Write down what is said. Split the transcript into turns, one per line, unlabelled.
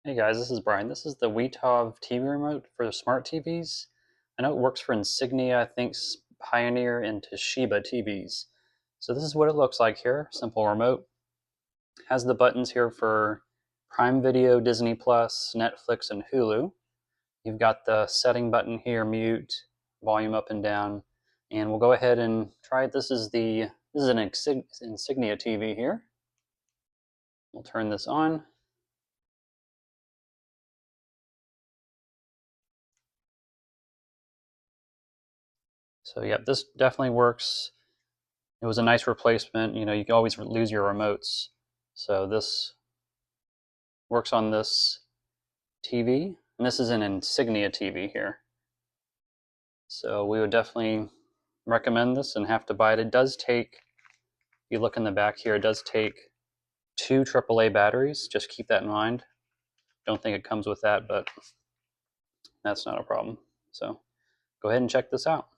Hey guys, this is Brian. This is the Weitov TV remote for smart TVs. I know it works for Insignia, I think Pioneer, and Toshiba TVs. So this is what it looks like here. Simple remote. Has the buttons here for Prime Video, Disney Plus, Netflix, and Hulu. You've got the setting button here, mute, volume up and down. And we'll go ahead and try it. This is an Insignia TV here. We'll turn this on. So yeah, this definitely works. It was a nice replacement. You know, you can always lose your remotes. So this works on this TV. And this is an Insignia TV here. So we would definitely recommend this and have to buy it. It does take, if you look in the back here, it does take 2 AAA batteries. Just keep that in mind. Don't think it comes with that, but that's not a problem. So go ahead and check this out.